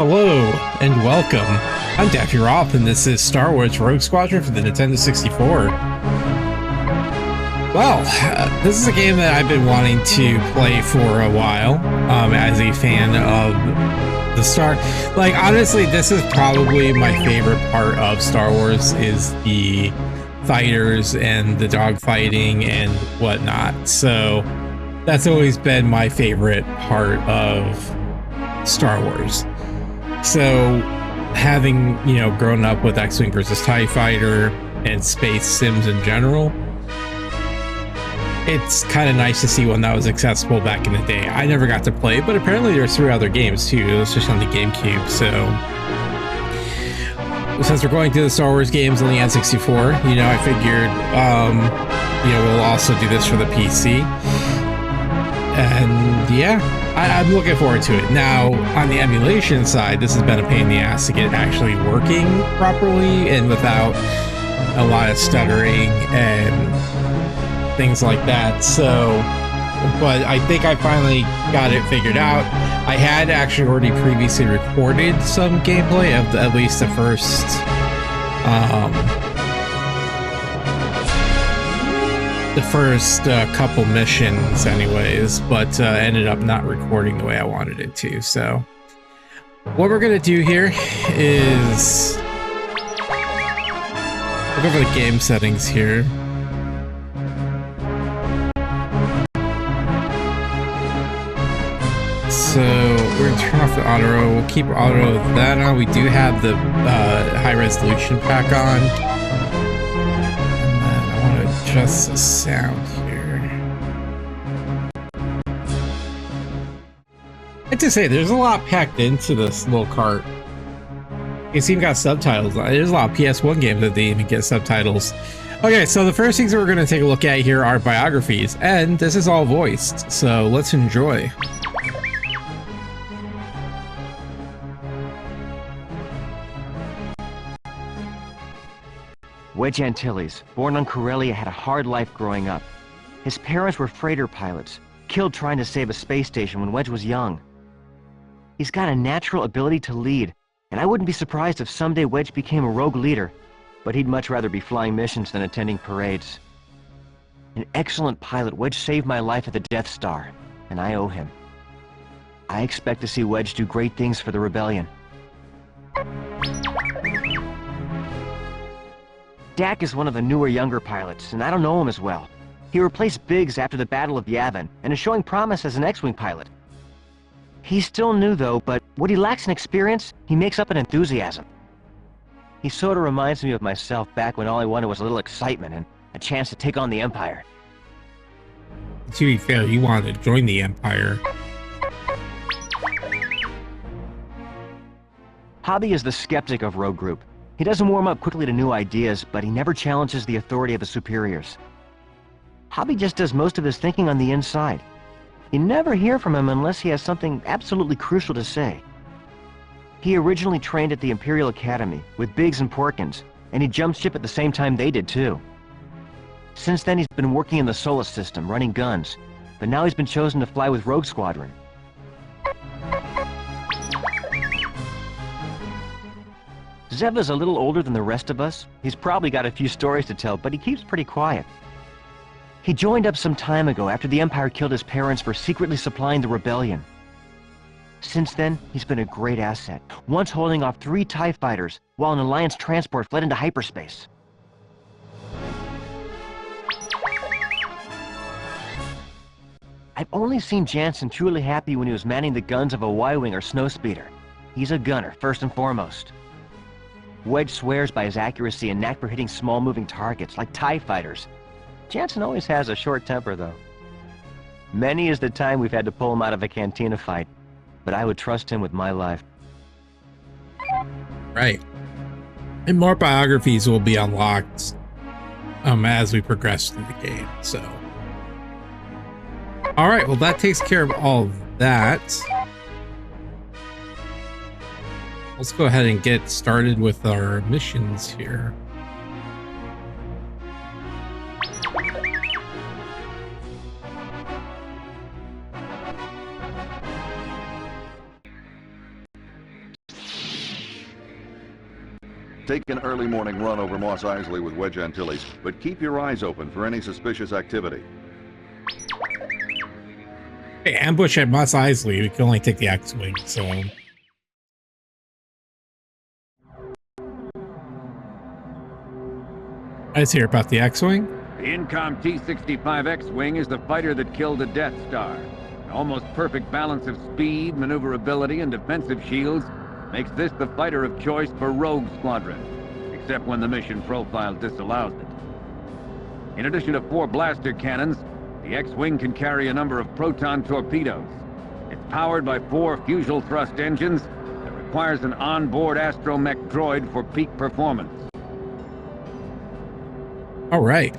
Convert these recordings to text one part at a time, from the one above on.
Hello and welcome. I'm Daffy Roth and this is Star Wars Rogue Squadron for the Nintendo 64. Well, this is a game that I've been wanting to play for a while as a fan of the Star... Like, honestly, this is probably my favorite part of Star Wars is the fighters and the dogfighting and whatnot. So that's always been my favorite part of Star Wars. So having, you know, grown up with X-Wing versus TIE Fighter and space sims in general, it's kind of nice to see one that was accessible back in the day. I never got to play, but apparently there's 3 other games too. It was just on the GameCube. So since we're going through the Star Wars games on the N64, you know, I figured, you know, we'll also do this for the PC. And yeah, I'm looking forward to it. Now, on the emulation side, this has been a pain in the ass to get actually working properly and without a lot of stuttering and things like that. So, but I think I finally got it figured out. I had actually already previously recorded some gameplay of at least the first couple missions anyways, but ended up not recording the way I wanted it to. So what we're gonna do here is look over the game settings here. So we're gonna turn off the auto. We'll keep auto that on. We do have the high resolution pack on. Just the sound here. I have to say, there's a lot packed into this little cart. It's even got subtitles on it. There's a lot of PS1 games that they even get subtitles. Okay, so the first things that we're going to take a look at here are biographies, and this is all voiced, so let's enjoy. Wedge Antilles, born on Corellia, had a hard life growing up. His parents were freighter pilots, killed trying to save a space station when Wedge was young. He's got a natural ability to lead, and I wouldn't be surprised if someday Wedge became a rogue leader, but he'd much rather be flying missions than attending parades. An excellent pilot, Wedge saved my life at the Death Star, and I owe him. I expect to see Wedge do great things for the Rebellion. Dak is one of the newer, younger pilots, and I don't know him as well. He replaced Biggs after the Battle of Yavin, and is showing promise as an X-Wing pilot. He's still new, though, but what he lacks in experience, he makes up in enthusiasm. He sort of reminds me of myself back when all I wanted was a little excitement and a chance to take on the Empire. To be fair, you wanted to join the Empire. Hobby is the skeptic of Rogue Group. He doesn't warm up quickly to new ideas, but he never challenges the authority of his superiors. Hobby just does most of his thinking on the inside. You never hear from him unless he has something absolutely crucial to say. He originally trained at the Imperial Academy with Biggs and Porkins, and he jumped ship at the same time they did too. Since then he's been working in the Solar System, running guns, but now he's been chosen to fly with Rogue Squadron. Zeva's a little older than the rest of us. He's probably got a few stories to tell, but he keeps pretty quiet. He joined up some time ago after the Empire killed his parents for secretly supplying the Rebellion. Since then, he's been a great asset, once holding off 3 TIE fighters while an Alliance transport fled into hyperspace. I've only seen Jansen truly happy when he was manning the guns of a Y-Wing or Snowspeeder. He's a gunner, first and foremost. Wedge swears by his accuracy and knack for hitting small moving targets, like TIE fighters. Jansen always has a short temper, though. Many is the time we've had to pull him out of a cantina fight, but I would trust him with my life. Right. And more biographies will be unlocked as we progress through the game, so. Alright, well that takes care of all of that. Let's go ahead and get started with our missions here. Take an early morning run over Mos Eisley with Wedge Antilles, but keep your eyes open for any suspicious activity. Hey, ambush at Mos Eisley. We can only take the X-Wing, so... Let's hear about the X-Wing. The Incom T-65 X-Wing is the fighter that killed the Death Star. An almost perfect balance of speed, maneuverability, and defensive shields makes this the fighter of choice for Rogue Squadron, except when the mission profile disallows it. In addition to 4 blaster cannons, the X-Wing can carry a number of proton torpedoes. It's powered by 4 fusible thrust engines that requires an onboard astromech droid for peak performance. All right.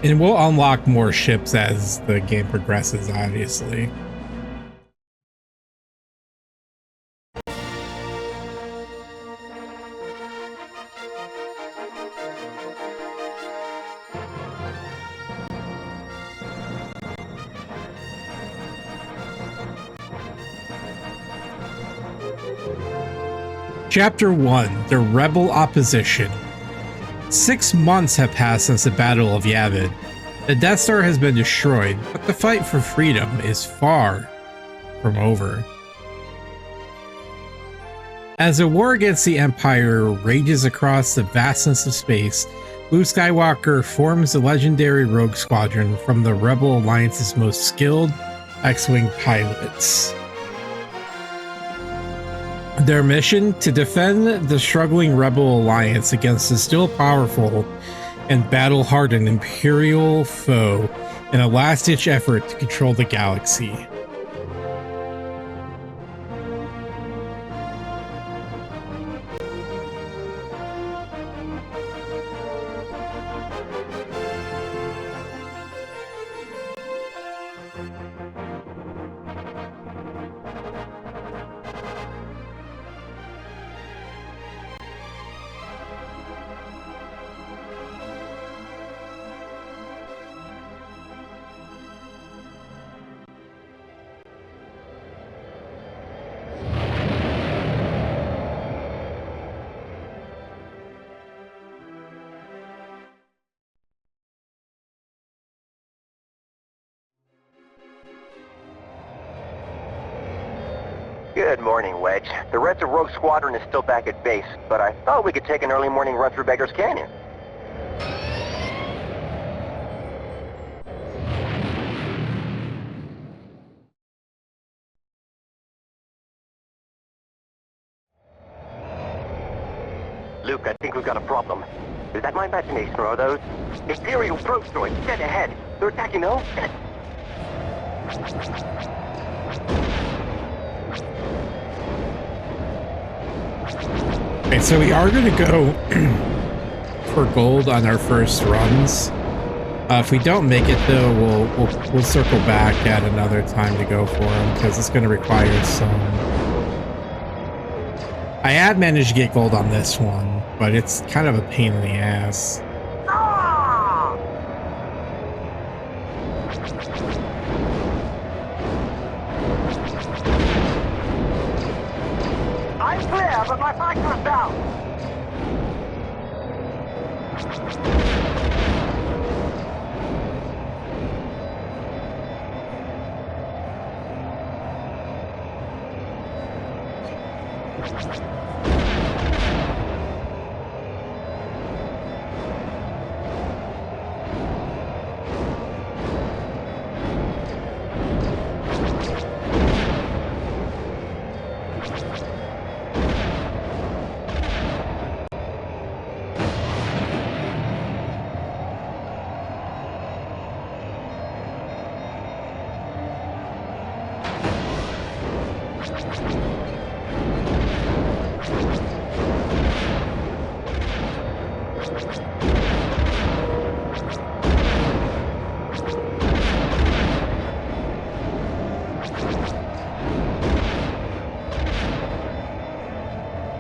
And we'll unlock more ships as the game progresses, obviously. Chapter 1, The Rebel Opposition. 6 months have passed since the Battle of Yavin. The Death Star has been destroyed, but the fight for freedom is far from over. As the war against the Empire rages across the vastness of space, Luke Skywalker forms the legendary Rogue Squadron from the Rebel Alliance's most skilled X-Wing pilots. Their mission: to defend the struggling Rebel Alliance against the still powerful and battle-hardened Imperial foe in a last-ditch effort to control the galaxy. Good morning, Wedge. The rest of Rogue Squadron is still back at base, but I thought we could take an early morning run through Beggar's Canyon. Luke, I think we've got a problem. Is that my imagination, or are those Imperial probe droids dead ahead? They're attacking those? Okay, so we are going to go for gold on our first runs. If we don't make it, though, we'll circle back at another time to go for them, because it's going to require some... I had managed to get gold on this one, but it's kind of a pain in the ass. I'm clear, but my factor's down.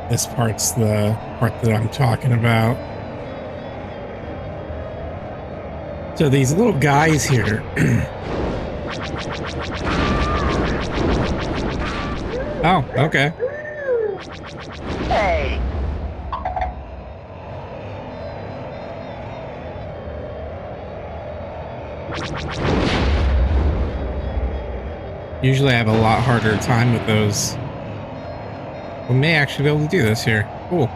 This part's the part that I'm talking about. So these little guys here. Oh, okay. Hey! Usually I have a lot harder time with those. We may actually be able to do this here. Cool.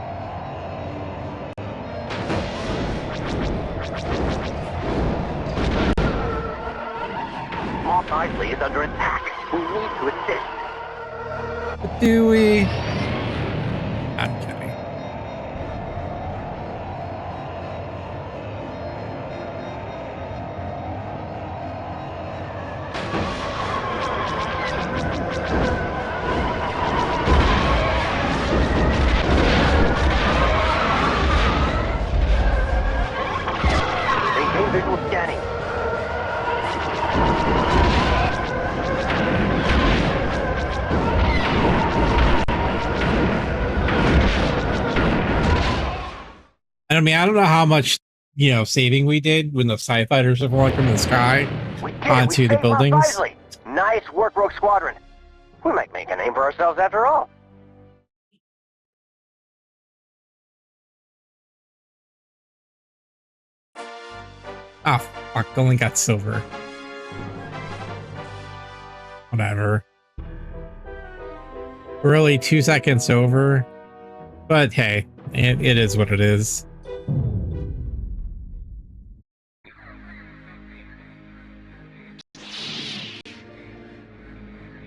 Mos Eisley is under attack. We need to assist. But do we? I'm kidding. Maintain visual scanning. I mean, I don't know how much, saving we did when the TIE fighters were falling from the sky We did it. onto We the saved Mos buildings. Eisley. Nice work, Rogue Squadron. We might make a name for ourselves after all. Ah, fuck, only got silver. Whatever. Really, 2 seconds over. But hey, it is what it is.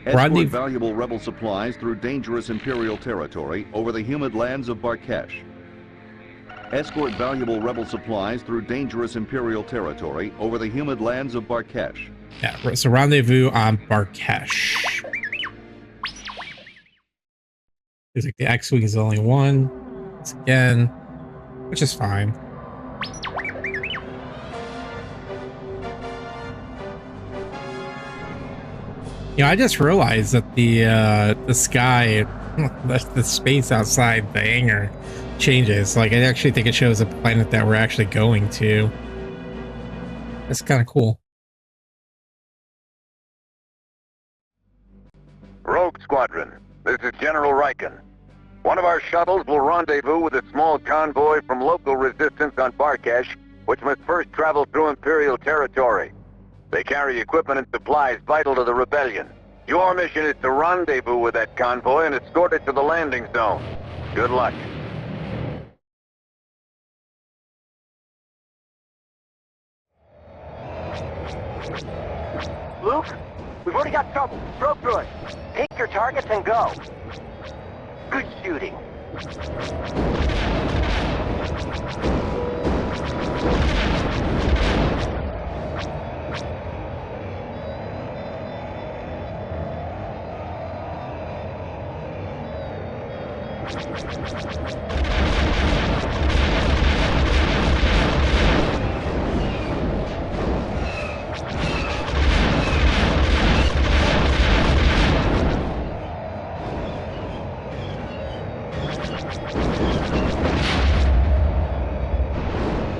Escort valuable rebel supplies through dangerous Imperial territory over the humid lands of Barkesh. Escort valuable rebel supplies through dangerous Imperial territory over the humid lands of Barkesh. Yeah, so rendezvous on Barkesh. There's like the X-Wing is the only one. Once again, which is fine. I just realized that the sky, the space outside the hangar changes. Like, I actually think it shows a planet that we're actually going to. That's kind of cool. Rogue Squadron, this is General Riken. One of our shuttles will rendezvous with a small convoy from local resistance on Barkesh, which must first travel through Imperial territory. They carry equipment and supplies vital to the rebellion. Your mission is to rendezvous with that convoy and escort it to the landing zone. Good luck. Luke, we've already got trouble. Broke through it. Take your targets and go. Good shooting.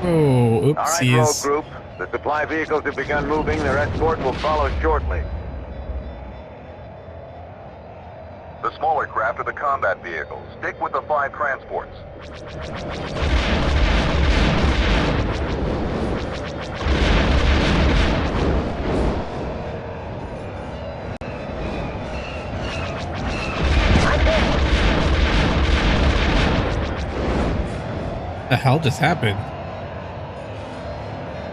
Oh, All right, Rogue oopsies. Group. The supply vehicles have begun moving. Their escort will follow shortly. The smaller craft are the combat vehicles. Stick with the 5 transports. The hell just happened?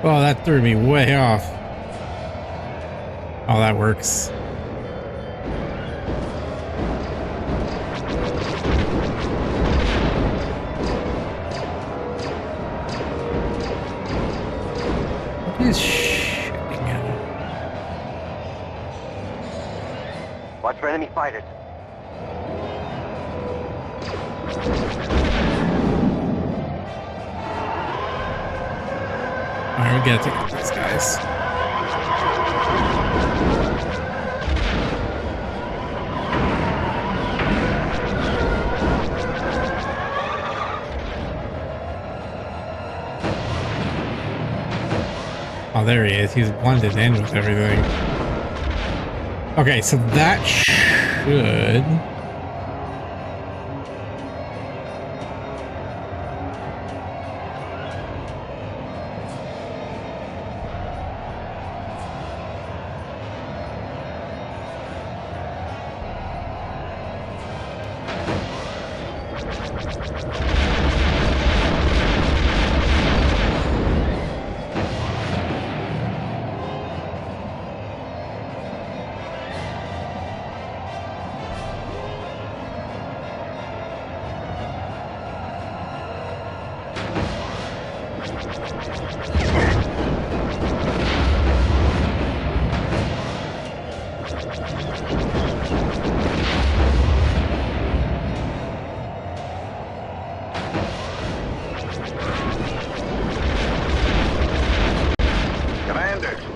Oh, that threw me way off. Oh, that works. What is shooting at him? Watch for enemy fighters. Alright, we gotta take out these guys. Oh, there he is. He's blended in with everything. Okay, so that should...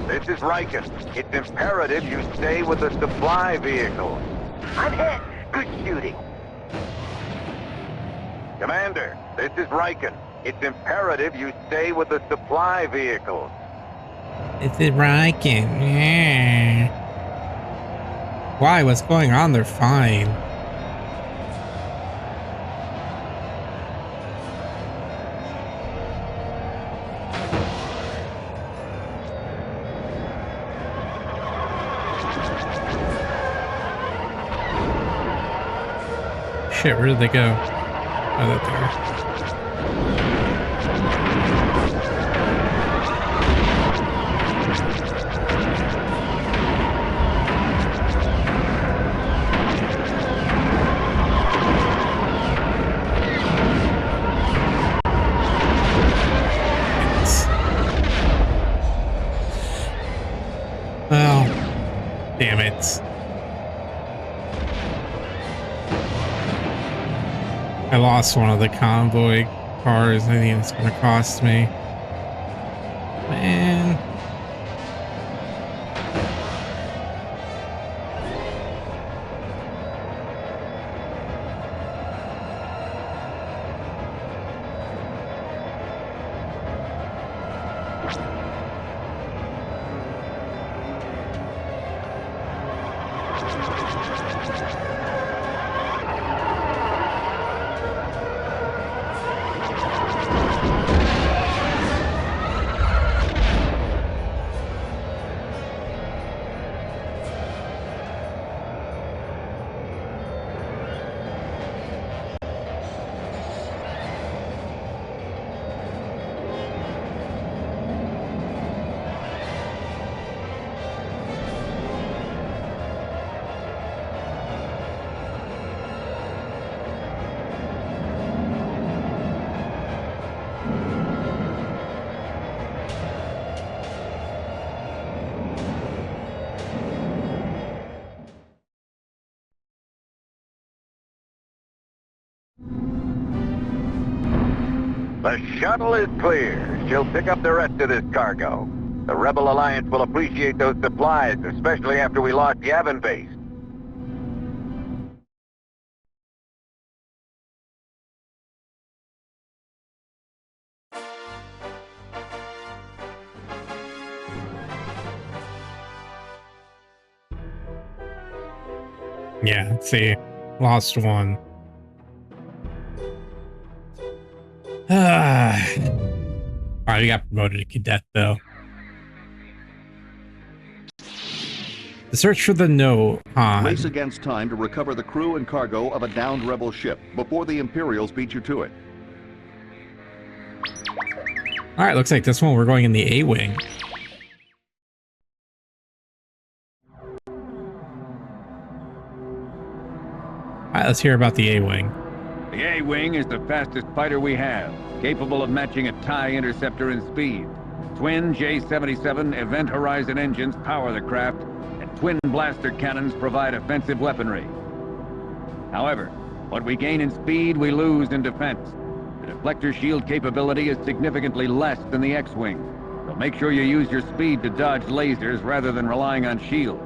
This is Riken. It's imperative you stay with the supply vehicle. I'm hit. Good shooting. Commander, this is Riken. It's imperative you stay with the supply vehicle. It's a Riken. Yeah. Why? What's going on? They're fine. Shit, where did they go? Oh, they're there. Well, damn it. I lost one of the convoy cars. I think it's going to cost me. Man. The shuttle is clear. She'll pick up the rest of this cargo. The Rebel Alliance will appreciate those supplies, especially after we lost Yavin base. Yeah, see, lost one. Alright, we got promoted to cadet though. The search for the Nonnah. Race against time to recover the crew and cargo of a downed rebel ship before the Imperials beat you to it. Alright, looks like this one we're going in the A-Wing. Alright, let's hear about the A-Wing. The A-Wing is the fastest fighter we have, capable of matching a TIE interceptor in speed. Twin J-77 Event Horizon engines power the craft, and twin blaster cannons provide offensive weaponry. However, what we gain in speed, we lose in defense. The deflector shield capability is significantly less than the X-Wing, so make sure you use your speed to dodge lasers rather than relying on shields.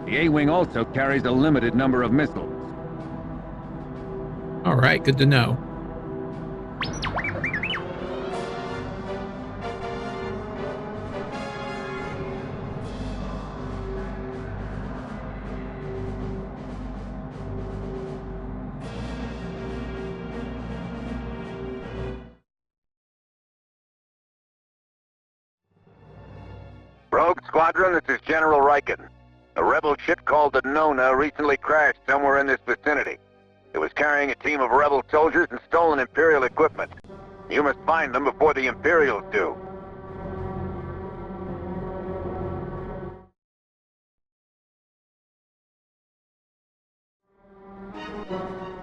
The A-Wing also carries a limited number of missiles. Alright, good to know. Rogue Squadron, this is General Riken. A rebel ship called the Nonnah recently crashed somewhere in this vicinity. It was carrying a team of rebel soldiers and stolen Imperial equipment. You must find them before the Imperials do.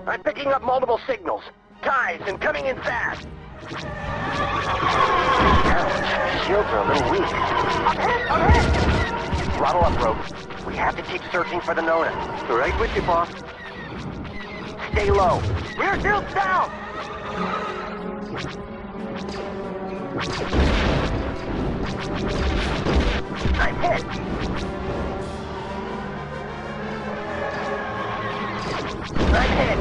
I'm picking up multiple signals. Ties and coming in fast. Ouch, shields are a little weak. Throttle up, Rogue. We have to keep searching for the Nonnah. Right with you, boss. Stay low. Rear shields down! I'm hit. I'm hit.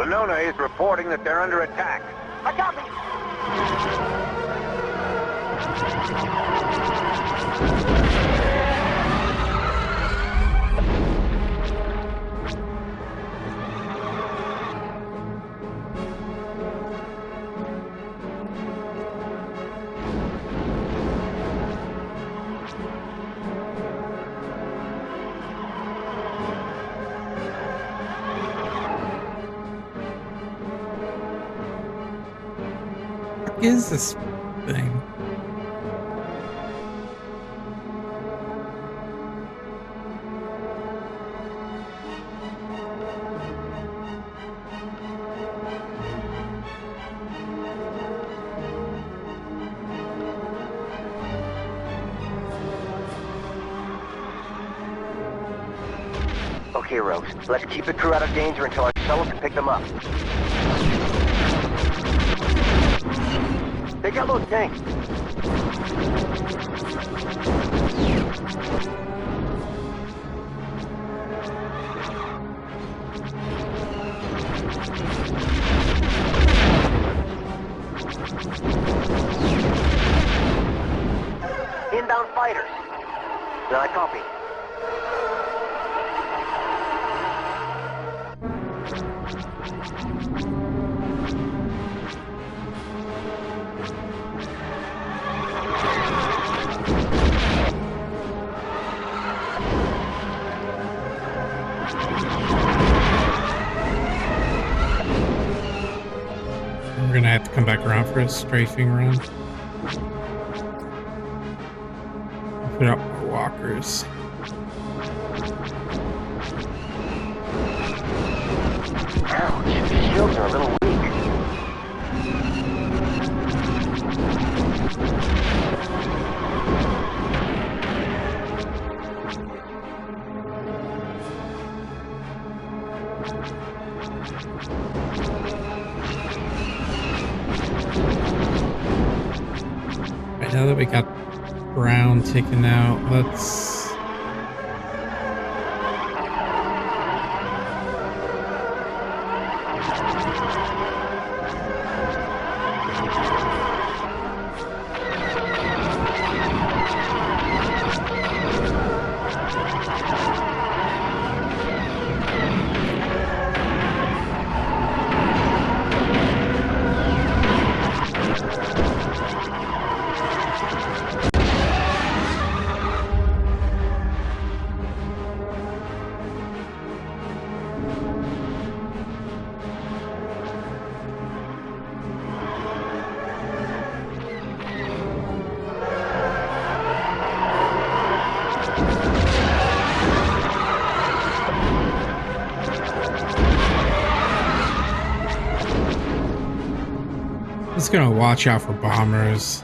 Nonnah is reporting that they're under attack. I copy. What is this thing? Okay, Rogues. Let's keep the crew out of danger until our shuttle can pick them up. Take out those tanks. Inbound fighters. No, I copy. We're gonna have to come back around for a strafing run. Put out more walkers. Ouch, the shields are a little weak. Right, now that we got Brown taken out, let's... just gonna watch out for bombers.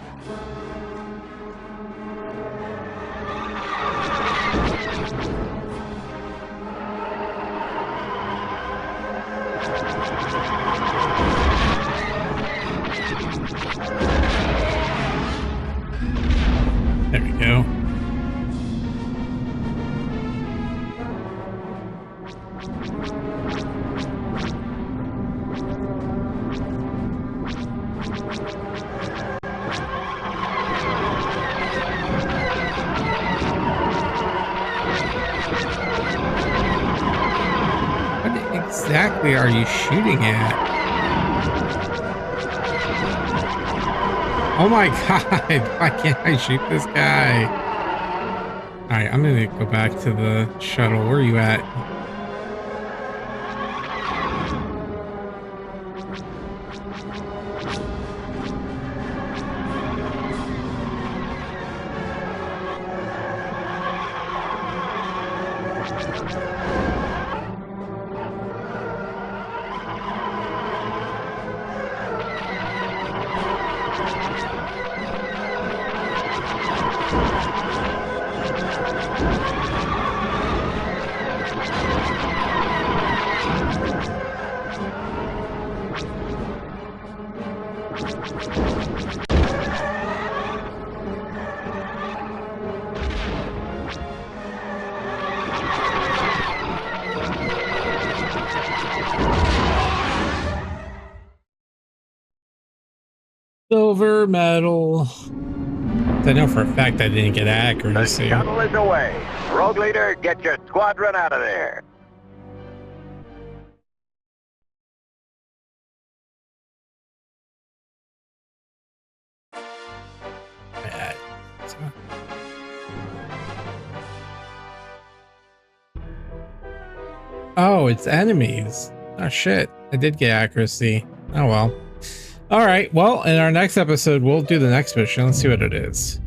There we go. What exactly are you shooting at? Oh my god, why can't I shoot this guy? Alright, I'm gonna go back to the shuttle. Where are you at? Silver medal. I know for a fact I didn't get The accuracy. shuttle is away. Rogue Leader, get your squadron out of there. Oh, it's enemies. Oh shit. I did get accuracy. Oh well. Alright, well, in our next episode, we'll do the next mission. Let's see what it is.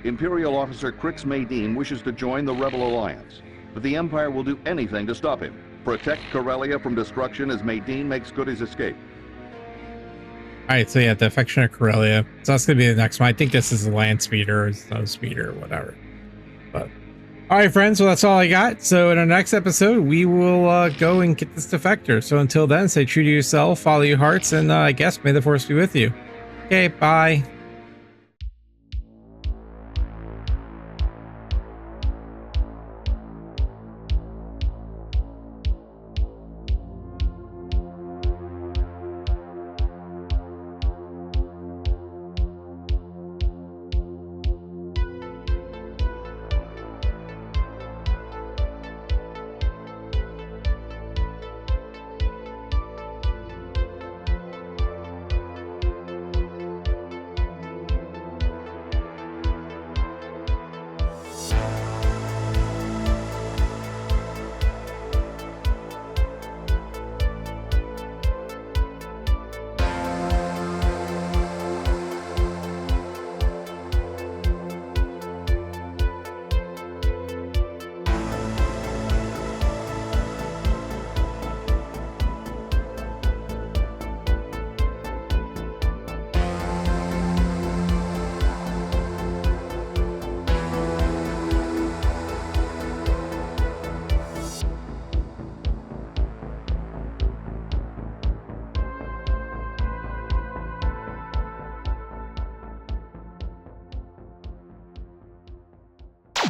Imperial officer Crix Maydean wishes to join the Rebel Alliance, but the Empire will do anything to stop him. Protect Corellia from destruction as Maydean makes good his escape. Alright, so yeah, the Affection of Corellia. So that's gonna be the next one. I think this is a land speeder or snow speeder or whatever. But alright, friends, well that's all I got. So in our next episode, we will go and get this defector. So until then, stay true to yourself, follow your hearts, and I guess may the force be with you. Okay, bye.